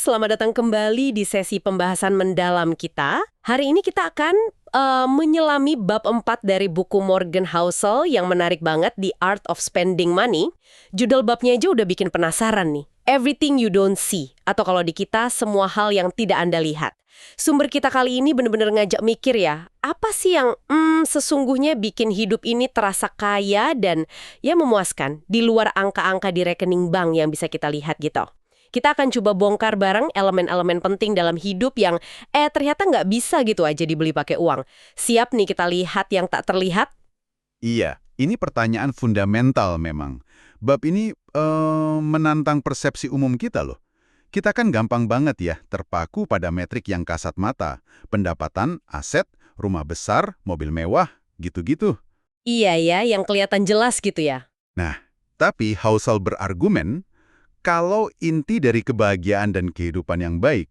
selamat datang kembali di sesi pembahasan mendalam kita. Hari ini kita akan menyelami bab 4 dari buku Morgan Housel yang menarik banget, The Art of Spending Money. Judul babnya aja udah bikin penasaran nih. Everything you don't see, atau kalau di kita, semua hal yang tidak Anda lihat. Sumber kita kali ini benar-benar ngajak mikir ya, apa sih yang sesungguhnya bikin hidup ini terasa kaya dan ya memuaskan di luar angka-angka di rekening bank yang bisa kita lihat gitu. Kita akan coba bongkar bareng elemen-elemen penting dalam hidup yang ternyata nggak bisa gitu aja dibeli pakai uang. Siap nih kita lihat yang tak terlihat? Iya, ini pertanyaan fundamental memang. Bab ini menantang persepsi umum kita loh. Kita kan gampang banget ya terpaku pada metrik yang kasat mata. Pendapatan, aset, rumah besar, mobil mewah, gitu-gitu. Iya ya, yang kelihatan jelas gitu ya. Nah, tapi Housel berargumen, kalau inti dari kebahagiaan dan kehidupan yang baik,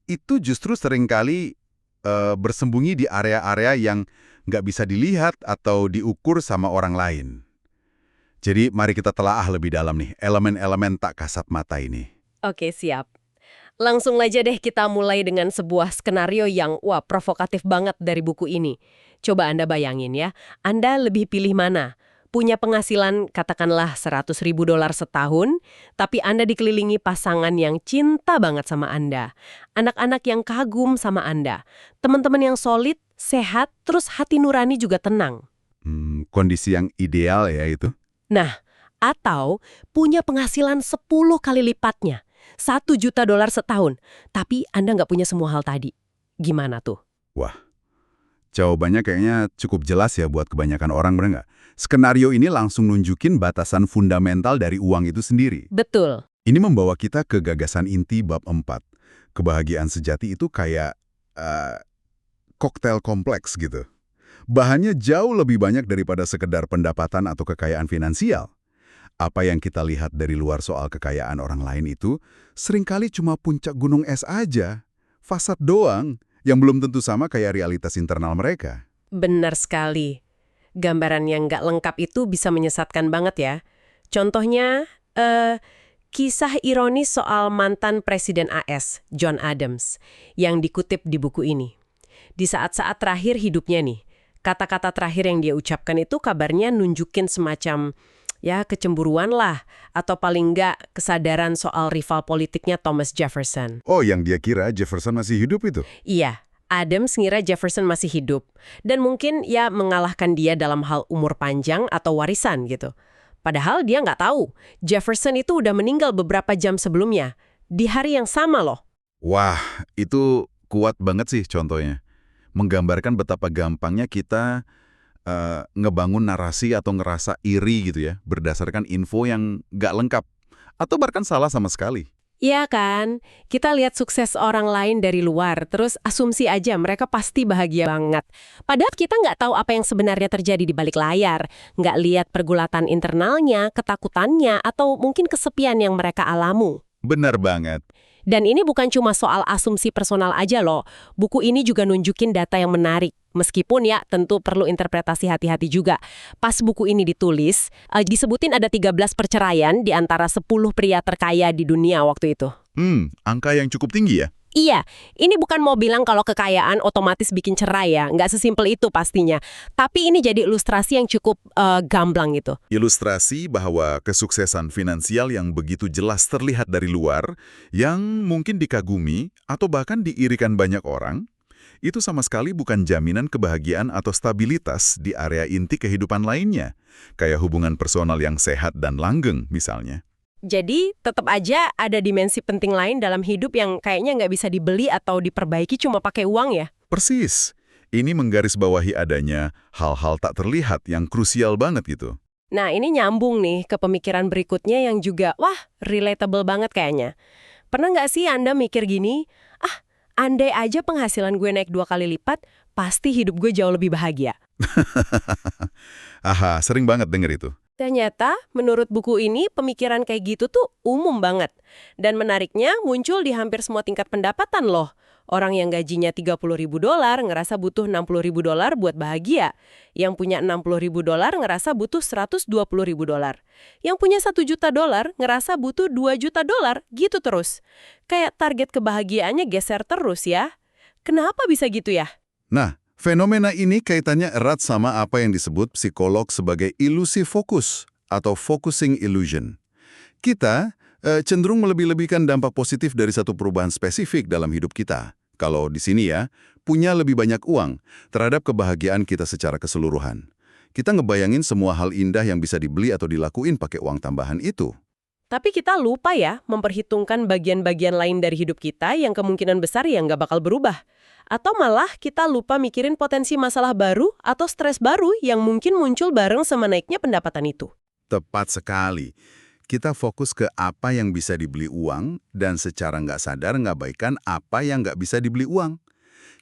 itu justru seringkali bersembunyi di area-area yang nggak bisa dilihat atau diukur sama orang lain. Jadi mari kita telaah lebih dalam nih, elemen-elemen tak kasat mata ini. Oke, siap. Langsung aja deh kita mulai dengan sebuah skenario yang provokatif banget dari buku ini. Coba Anda bayangin ya, Anda lebih pilih mana? Punya penghasilan katakanlah $100.000 setahun, tapi Anda dikelilingi pasangan yang cinta banget sama Anda. Anak-anak yang kagum sama Anda. Teman-teman yang solid, sehat, terus hati nurani juga tenang. Kondisi yang ideal ya itu. Nah, atau punya penghasilan 10 kali lipatnya. $1 juta setahun, tapi Anda nggak punya semua hal tadi. Gimana tuh? Wah, jawabannya kayaknya cukup jelas ya buat kebanyakan orang, bener nggak? Skenario ini langsung nunjukin batasan fundamental dari uang itu sendiri. Betul. Ini membawa kita ke gagasan inti bab 4. Kebahagiaan sejati itu kayak koktail kompleks gitu. Bahannya jauh lebih banyak daripada sekedar pendapatan atau kekayaan finansial. Apa yang kita lihat dari luar soal kekayaan orang lain itu seringkali cuma puncak gunung es aja, fasad doang, yang belum tentu sama kayak realitas internal mereka. Benar sekali. Gambaran yang nggak lengkap itu bisa menyesatkan banget ya. Contohnya, kisah ironis soal mantan Presiden AS, John Adams, yang dikutip di buku ini. Di saat-saat terakhir hidupnya nih, kata-kata terakhir yang dia ucapkan itu kabarnya nunjukin semacam kecemburuan lah, atau paling nggak kesadaran soal rival politiknya Thomas Jefferson. Oh, yang dia kira Jefferson masih hidup itu? Iya. Adams ngira Jefferson masih hidup, dan mungkin mengalahkan dia dalam hal umur panjang atau warisan gitu. Padahal dia nggak tahu, Jefferson itu udah meninggal beberapa jam sebelumnya, di hari yang sama loh. Wah, itu kuat banget sih contohnya. Menggambarkan betapa gampangnya kita ngebangun narasi atau ngerasa iri gitu ya, berdasarkan info yang nggak lengkap, atau bahkan salah sama sekali. Iya kan? Kita lihat sukses orang lain dari luar, terus asumsi aja mereka pasti bahagia banget. Padahal kita nggak tahu apa yang sebenarnya terjadi di balik layar. Nggak lihat pergulatan internalnya, ketakutannya, atau mungkin kesepian yang mereka alami. Benar banget. Dan ini bukan cuma soal asumsi personal aja loh. Buku ini juga nunjukin data yang menarik. Meskipun tentu perlu interpretasi hati-hati juga. Pas buku ini ditulis, disebutin ada 13 perceraian di antara 10 pria terkaya di dunia waktu itu. Angka yang cukup tinggi ya? Iya, ini bukan mau bilang kalau kekayaan otomatis bikin cerai ya. Nggak sesimpel itu pastinya. Tapi ini jadi ilustrasi yang cukup gamblang gitu. Ilustrasi bahwa kesuksesan finansial yang begitu jelas terlihat dari luar, yang mungkin dikagumi atau bahkan diirikan banyak orang, itu sama sekali bukan jaminan kebahagiaan atau stabilitas di area inti kehidupan lainnya, kayak hubungan personal yang sehat dan langgeng misalnya. Jadi tetap aja ada dimensi penting lain dalam hidup yang kayaknya nggak bisa dibeli atau diperbaiki cuma pakai uang ya? Persis. Ini menggarisbawahi adanya hal-hal tak terlihat yang krusial banget gitu. Nah, ini nyambung nih ke pemikiran berikutnya yang juga, relatable banget kayaknya. Pernah nggak sih Anda mikir gini, andai aja penghasilan gue naik 2 kali lipat, pasti hidup gue jauh lebih bahagia. Aha, sering banget denger itu. Ternyata, menurut buku ini, pemikiran kayak gitu tuh umum banget. Dan menariknya, muncul di hampir semua tingkat pendapatan loh. Orang yang gajinya $30.000 ngerasa butuh $60.000 buat bahagia. Yang punya $60.000 ngerasa butuh $120.000. Yang punya $1 juta ngerasa butuh $2 juta, gitu terus. Kayak target kebahagiaannya geser terus ya. Kenapa bisa gitu ya? Nah, fenomena ini kaitannya erat sama apa yang disebut psikolog sebagai ilusi fokus atau focusing illusion. Kita cenderung melebih-lebihkan dampak positif dari satu perubahan spesifik dalam hidup kita. Kalau di sini ya, punya lebih banyak uang terhadap kebahagiaan kita secara keseluruhan. Kita ngebayangin semua hal indah yang bisa dibeli atau dilakuin pakai uang tambahan itu. Tapi kita lupa ya memperhitungkan bagian-bagian lain dari hidup kita yang kemungkinan besar yang nggak bakal berubah. Atau malah kita lupa mikirin potensi masalah baru atau stres baru yang mungkin muncul bareng sama naiknya pendapatan itu. Tepat sekali. Kita fokus ke apa yang bisa dibeli uang dan secara nggak sadar ngabaikan apa yang nggak bisa dibeli uang.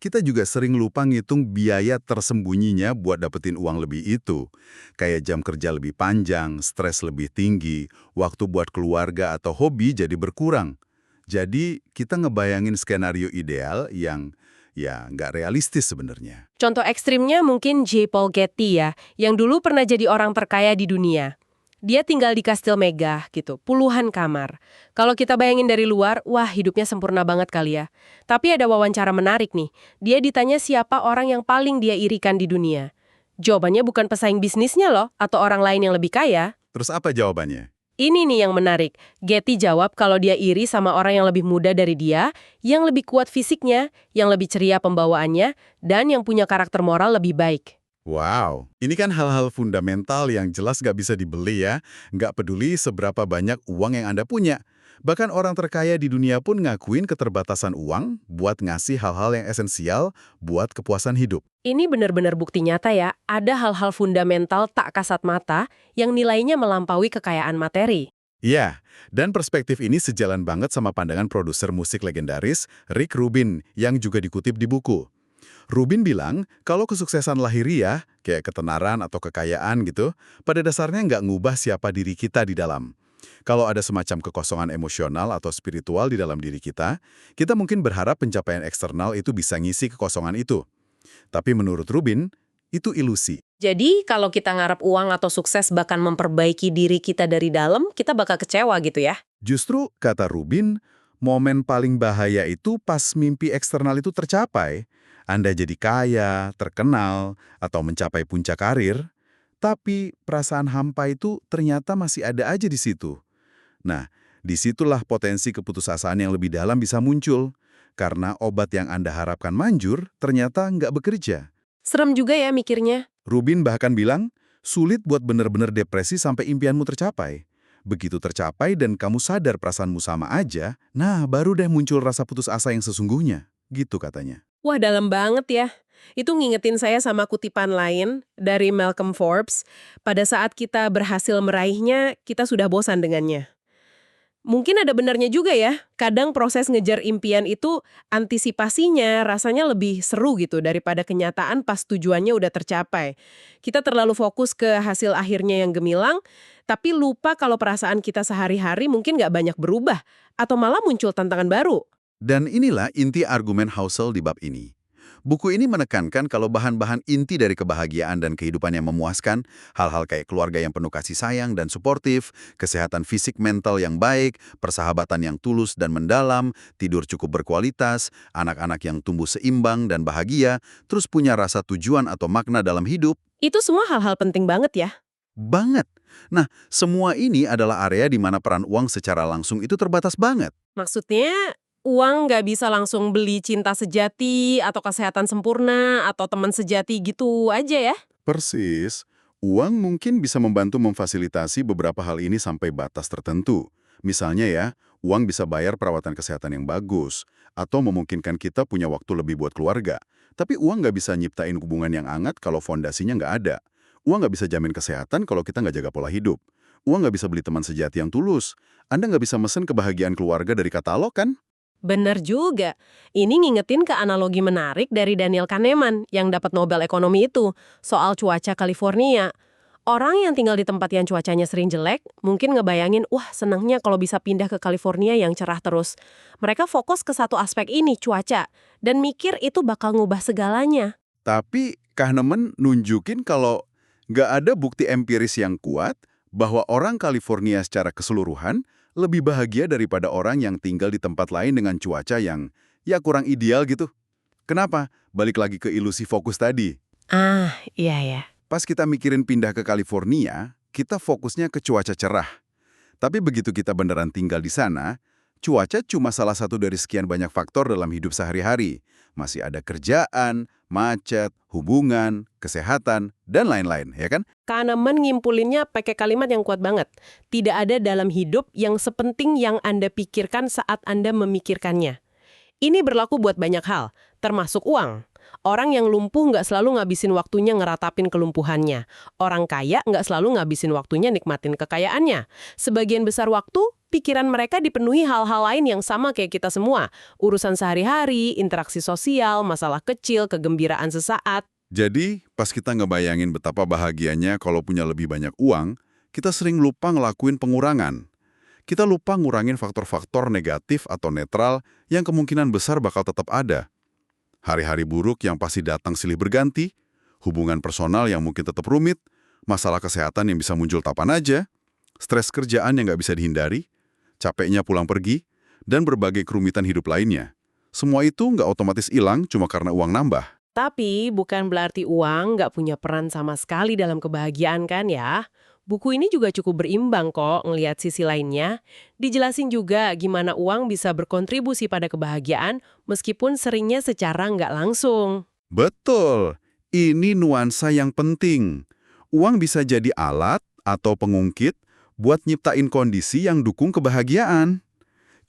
Kita juga sering lupa ngitung biaya tersembunyinya buat dapetin uang lebih itu. Kayak jam kerja lebih panjang, stres lebih tinggi, waktu buat keluarga atau hobi jadi berkurang. Jadi kita ngebayangin skenario ideal yang ya nggak realistis sebenarnya. Contoh ekstrimnya mungkin J. Paul Getty ya, yang dulu pernah jadi orang terkaya di dunia. Dia tinggal di kastil megah gitu, puluhan kamar. Kalau kita bayangin dari luar, wah hidupnya sempurna banget kali ya. Tapi ada wawancara menarik nih. Dia ditanya siapa orang yang paling dia irikan di dunia. Jawabannya bukan pesaing bisnisnya loh, atau orang lain yang lebih kaya. Terus apa jawabannya? Ini nih yang menarik. Getty jawab kalau dia iri sama orang yang lebih muda dari dia, yang lebih kuat fisiknya, yang lebih ceria pembawaannya, dan yang punya karakter moral lebih baik. Wow, ini kan hal-hal fundamental yang jelas nggak bisa dibeli ya. Nggak peduli seberapa banyak uang yang Anda punya. Bahkan orang terkaya di dunia pun ngakuin keterbatasan uang buat ngasih hal-hal yang esensial buat kepuasan hidup. Ini benar-benar bukti nyata ya, ada hal-hal fundamental tak kasat mata yang nilainya melampaui kekayaan materi. Iya, dan perspektif ini sejalan banget sama pandangan produser musik legendaris Rick Rubin yang juga dikutip di buku. Rubin bilang, kalau kesuksesan lahiriah, kayak ketenaran atau kekayaan gitu, pada dasarnya nggak ngubah siapa diri kita di dalam. Kalau ada semacam kekosongan emosional atau spiritual di dalam diri kita mungkin berharap pencapaian eksternal itu bisa ngisi kekosongan itu. Tapi menurut Rubin, itu ilusi. Jadi kalau kita ngarep uang atau sukses bahkan memperbaiki diri kita dari dalam, kita bakal kecewa gitu ya. Justru, kata Rubin, momen paling bahaya itu pas mimpi eksternal itu tercapai. Anda jadi kaya, terkenal, atau mencapai puncak karir, tapi perasaan hampa itu ternyata masih ada aja di situ. Nah, disitulah potensi keputusasaan yang lebih dalam bisa muncul, karena obat yang Anda harapkan manjur ternyata nggak bekerja. Serem juga ya mikirnya. Rubin bahkan bilang, sulit buat benar-benar depresi sampai impianmu tercapai. Begitu tercapai dan kamu sadar perasaanmu sama aja, nah baru deh muncul rasa putus asa yang sesungguhnya. Gitu katanya. Wah, dalam banget ya. Itu ngingetin saya sama kutipan lain dari Malcolm Forbes. Pada saat kita berhasil meraihnya, kita sudah bosan dengannya. Mungkin ada benarnya juga ya. Kadang proses ngejar impian itu antisipasinya rasanya lebih seru gitu daripada kenyataan pas tujuannya udah tercapai. Kita terlalu fokus ke hasil akhirnya yang gemilang, tapi lupa kalau perasaan kita sehari-hari mungkin nggak banyak berubah, atau malah muncul tantangan baru. Dan inilah inti argumen Housel di bab ini. Buku ini menekankan kalau bahan-bahan inti dari kebahagiaan dan kehidupan yang memuaskan, hal-hal kayak keluarga yang penuh kasih sayang dan suportif, kesehatan fisik mental yang baik, persahabatan yang tulus dan mendalam, tidur cukup berkualitas, anak-anak yang tumbuh seimbang dan bahagia, terus punya rasa tujuan atau makna dalam hidup. Itu semua hal-hal penting banget ya. Banget. Nah, semua ini adalah area di mana peran uang secara langsung itu terbatas banget. Maksudnya, uang nggak bisa langsung beli cinta sejati, atau kesehatan sempurna, atau teman sejati gitu aja ya? Persis. Uang mungkin bisa membantu memfasilitasi beberapa hal ini sampai batas tertentu. Misalnya ya, uang bisa bayar perawatan kesehatan yang bagus, atau memungkinkan kita punya waktu lebih buat keluarga. Tapi uang nggak bisa nyiptain hubungan yang hangat kalau fondasinya nggak ada. Uang nggak bisa jamin kesehatan kalau kita nggak jaga pola hidup. Uang nggak bisa beli teman sejati yang tulus. Anda nggak bisa mesen kebahagiaan keluarga dari katalog kan? Bener juga. Ini ngingetin ke analogi menarik dari Daniel Kahneman yang dapat Nobel Ekonomi itu, soal cuaca California. Orang yang tinggal di tempat yang cuacanya sering jelek, mungkin ngebayangin, wah senangnya kalau bisa pindah ke California yang cerah terus. Mereka fokus ke satu aspek ini, cuaca, dan mikir itu bakal ngubah segalanya. Tapi Kahneman nunjukin kalau nggak ada bukti empiris yang kuat bahwa orang California secara keseluruhan lebih bahagia daripada orang yang tinggal di tempat lain dengan cuaca yang ya kurang ideal gitu. Kenapa? Balik lagi ke ilusi fokus tadi. Ah, iya ya. Pas kita mikirin pindah ke California, kita fokusnya ke cuaca cerah. Tapi begitu kita beneran tinggal di sana, cuaca cuma salah satu dari sekian banyak faktor dalam hidup sehari-hari. Masih ada kerjaan, macet, hubungan, kesehatan, dan lain-lain, ya kan? Kahneman ngimpulinnya pakai kalimat yang kuat banget. Tidak ada dalam hidup yang sepenting yang Anda pikirkan saat Anda memikirkannya. Ini berlaku buat banyak hal, termasuk uang. Orang yang lumpuh nggak selalu ngabisin waktunya ngeratapin kelumpuhannya. Orang kaya nggak selalu ngabisin waktunya nikmatin kekayaannya. Sebagian besar waktu, pikiran mereka dipenuhi hal-hal lain yang sama kayak kita semua. Urusan sehari-hari, interaksi sosial, masalah kecil, kegembiraan sesaat. Jadi, pas kita ngebayangin betapa bahagianya kalau punya lebih banyak uang, kita sering lupa ngelakuin pengurangan. Kita lupa ngurangin faktor-faktor negatif atau netral yang kemungkinan besar bakal tetap ada. Hari-hari buruk yang pasti datang silih berganti, hubungan personal yang mungkin tetap rumit, masalah kesehatan yang bisa muncul kapan aja, stres kerjaan yang nggak bisa dihindari, capeknya pulang pergi, dan berbagai kerumitan hidup lainnya. Semua itu nggak otomatis hilang cuma karena uang nambah. Tapi bukan berarti uang nggak punya peran sama sekali dalam kebahagiaan kan ya? Buku ini juga cukup berimbang kok ngelihat sisi lainnya. Dijelasin juga gimana uang bisa berkontribusi pada kebahagiaan meskipun seringnya secara nggak langsung. Betul, ini nuansa yang penting. Uang bisa jadi alat atau pengungkit buat nyiptain kondisi yang dukung kebahagiaan.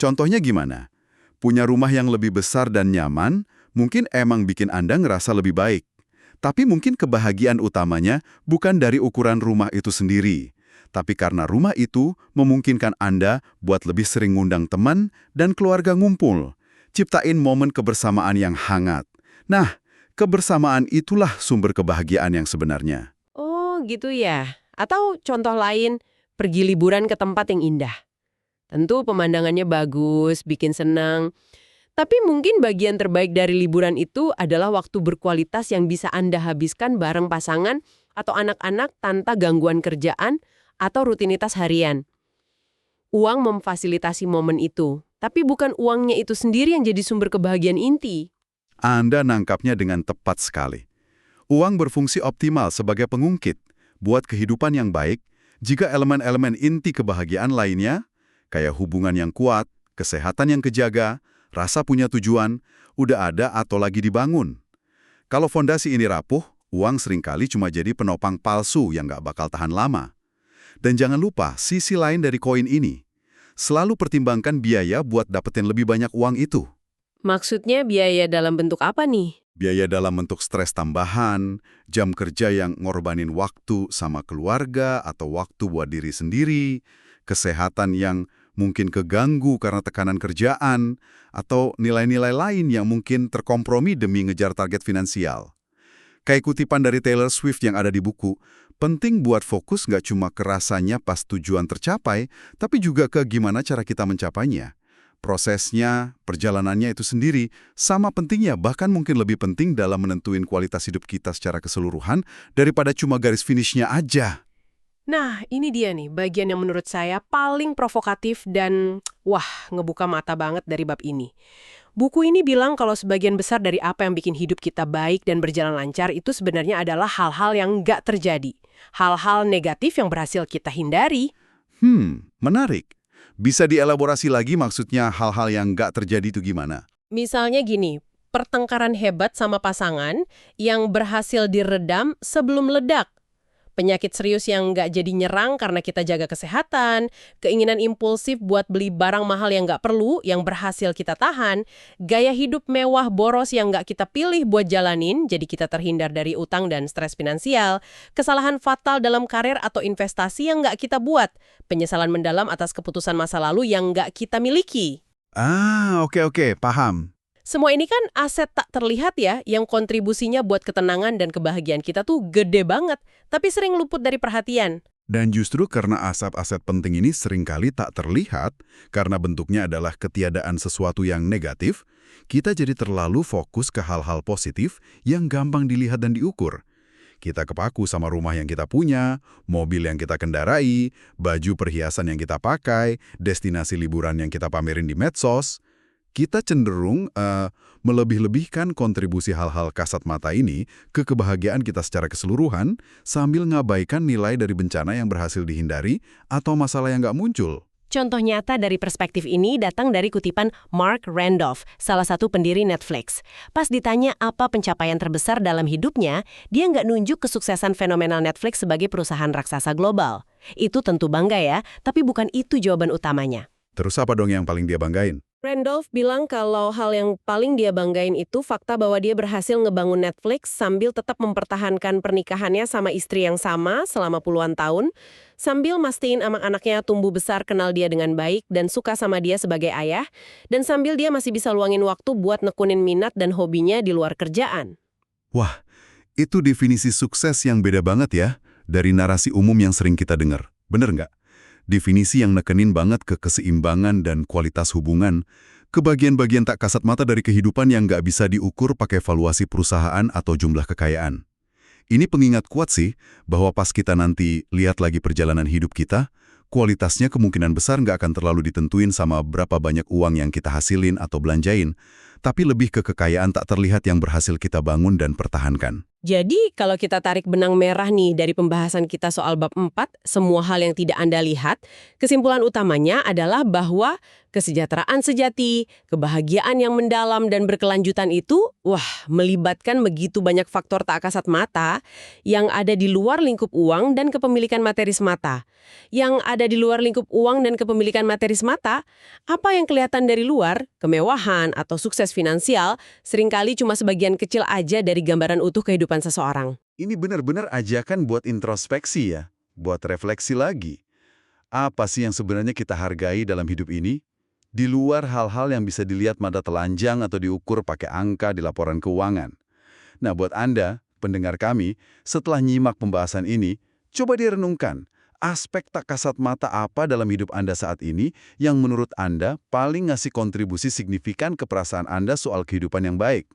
Contohnya gimana? Punya rumah yang lebih besar dan nyaman, mungkin emang bikin Anda ngerasa lebih baik. Tapi mungkin kebahagiaan utamanya bukan dari ukuran rumah itu sendiri. Tapi karena rumah itu memungkinkan Anda buat lebih sering ngundang teman dan keluarga ngumpul. Ciptain momen kebersamaan yang hangat. Nah, kebersamaan itulah sumber kebahagiaan yang sebenarnya. Oh gitu ya. Atau contoh lain, pergi liburan ke tempat yang indah. Tentu pemandangannya bagus, bikin senang. Tapi mungkin bagian terbaik dari liburan itu adalah waktu berkualitas yang bisa Anda habiskan bareng pasangan atau anak-anak tanpa gangguan kerjaan atau rutinitas harian. Uang memfasilitasi momen itu, tapi bukan uangnya itu sendiri yang jadi sumber kebahagiaan inti. Anda nangkapnya dengan tepat sekali. Uang berfungsi optimal sebagai pengungkit buat kehidupan yang baik jika elemen-elemen inti kebahagiaan lainnya, kayak hubungan yang kuat, kesehatan yang kejaga, rasa punya tujuan, udah ada atau lagi dibangun. Kalau fondasi ini rapuh, uang seringkali cuma jadi penopang palsu yang nggak bakal tahan lama. Dan jangan lupa sisi lain dari koin ini. Selalu pertimbangkan biaya buat dapetin lebih banyak uang itu. Maksudnya biaya dalam bentuk apa nih? Biaya dalam bentuk stres tambahan, jam kerja yang ngorbanin waktu sama keluarga atau waktu buat diri sendiri, kesehatan yang mungkin keganggu karena tekanan kerjaan, atau nilai-nilai lain yang mungkin terkompromi demi ngejar target finansial. Kayak kutipan dari Taylor Swift yang ada di buku, penting buat fokus nggak cuma ke rasanya pas tujuan tercapai, tapi juga ke gimana cara kita mencapainya. Prosesnya, perjalanannya itu sendiri, sama pentingnya, bahkan mungkin lebih penting dalam menentuin kualitas hidup kita secara keseluruhan daripada cuma garis finishnya aja. Nah, ini dia nih, bagian yang menurut saya paling provokatif dan, wah, ngebuka mata banget dari bab ini. Buku ini bilang kalau sebagian besar dari apa yang bikin hidup kita baik dan berjalan lancar itu sebenarnya adalah hal-hal yang nggak terjadi. Hal-hal negatif yang berhasil kita hindari. Menarik. Bisa dielaborasi lagi maksudnya hal-hal yang nggak terjadi itu gimana? Misalnya gini, pertengkaran hebat sama pasangan yang berhasil diredam sebelum meledak. Penyakit serius yang nggak jadi nyerang karena kita jaga kesehatan, keinginan impulsif buat beli barang mahal yang nggak perlu, yang berhasil kita tahan, gaya hidup mewah boros yang nggak kita pilih buat jalanin, jadi kita terhindar dari utang dan stres finansial, kesalahan fatal dalam karir atau investasi yang nggak kita buat, penyesalan mendalam atas keputusan masa lalu yang nggak kita miliki. Oke, paham. Semua ini kan aset tak terlihat ya, yang kontribusinya buat ketenangan dan kebahagiaan kita tuh gede banget, tapi sering luput dari perhatian. Dan justru karena aset-aset penting ini seringkali tak terlihat, karena bentuknya adalah ketiadaan sesuatu yang negatif, kita jadi terlalu fokus ke hal-hal positif yang gampang dilihat dan diukur. Kita kepaku sama rumah yang kita punya, mobil yang kita kendarai, baju perhiasan yang kita pakai, destinasi liburan yang kita pamerin di medsos. Kita cenderung melebih-lebihkan kontribusi hal-hal kasat mata ini ke kebahagiaan kita secara keseluruhan sambil ngabaikan nilai dari bencana yang berhasil dihindari atau masalah yang nggak muncul. Contoh nyata dari perspektif ini datang dari kutipan Mark Randolph, salah satu pendiri Netflix. Pas ditanya apa pencapaian terbesar dalam hidupnya, dia nggak nunjuk kesuksesan fenomenal Netflix sebagai perusahaan raksasa global. Itu tentu bangga ya, tapi bukan itu jawaban utamanya. Terus apa dong yang paling dia banggain? Randolph bilang kalau hal yang paling dia banggain itu fakta bahwa dia berhasil ngebangun Netflix sambil tetap mempertahankan pernikahannya sama istri yang sama selama puluhan tahun, sambil mastiin anak-anaknya tumbuh besar kenal dia dengan baik dan suka sama dia sebagai ayah, dan sambil dia masih bisa luangin waktu buat nekunin minat dan hobinya di luar kerjaan. Wah, itu definisi sukses yang beda banget ya dari narasi umum yang sering kita dengar. Bener nggak? Definisi yang nekenin banget ke keseimbangan dan kualitas hubungan, ke bagian-bagian tak kasat mata dari kehidupan yang nggak bisa diukur pakai valuasi perusahaan atau jumlah kekayaan. Ini pengingat kuat sih, bahwa pas kita nanti lihat lagi perjalanan hidup kita, kualitasnya kemungkinan besar nggak akan terlalu ditentuin sama berapa banyak uang yang kita hasilin atau belanjain, tapi lebih ke kekayaan tak terlihat yang berhasil kita bangun dan pertahankan. Jadi, kalau kita tarik benang merah nih dari pembahasan kita soal bab 4, semua hal yang tidak Anda lihat, kesimpulan utamanya adalah bahwa kesejahteraan sejati, kebahagiaan yang mendalam dan berkelanjutan itu, melibatkan begitu banyak faktor tak kasat mata yang ada di luar lingkup uang dan kepemilikan materi semata. Yang ada di luar lingkup uang dan kepemilikan materi semata, apa yang kelihatan dari luar, kemewahan atau sukses finansial, seringkali cuma sebagian kecil aja dari gambaran utuh kehidupan seseorang. Ini benar-benar ajakan buat introspeksi ya, buat refleksi lagi. Apa sih yang sebenarnya kita hargai dalam hidup ini? Di luar hal-hal yang bisa dilihat mata telanjang atau diukur pakai angka di laporan keuangan. Nah, buat Anda, pendengar kami, setelah nyimak pembahasan ini, coba direnungkan, aspek tak kasat mata apa dalam hidup Anda saat ini yang menurut Anda paling ngasih kontribusi signifikan ke perasaan Anda soal kehidupan yang baik?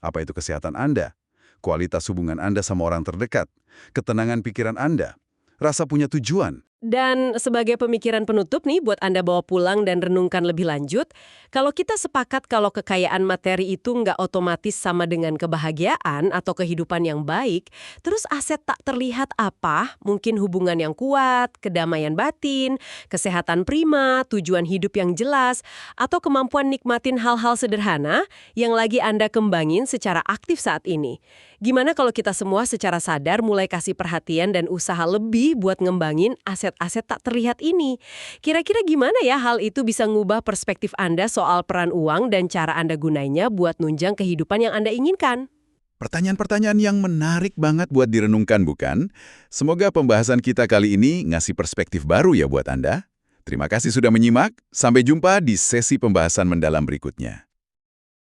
Apa itu kesehatan Anda? Kualitas hubungan Anda sama orang terdekat? Ketenangan pikiran Anda? Rasa punya tujuan? Dan sebagai pemikiran penutup nih buat Anda bawa pulang dan renungkan lebih lanjut, kalau kita sepakat kalau kekayaan materi itu nggak otomatis sama dengan kebahagiaan atau kehidupan yang baik, terus aset tak terlihat apa? Mungkin hubungan yang kuat, kedamaian batin, kesehatan prima, tujuan hidup yang jelas, atau kemampuan nikmatin hal-hal sederhana yang lagi Anda kembangin secara aktif saat ini. Gimana kalau kita semua secara sadar mulai kasih perhatian dan usaha lebih buat ngembangin aset-aset tak terlihat ini? Kira-kira gimana ya hal itu bisa ngubah perspektif Anda soal peran uang dan cara Anda gunainya buat nunjang kehidupan yang Anda inginkan? Pertanyaan-pertanyaan yang menarik banget buat direnungkan, bukan? Semoga pembahasan kita kali ini ngasih perspektif baru ya buat Anda. Terima kasih sudah menyimak. Sampai jumpa di sesi pembahasan mendalam berikutnya.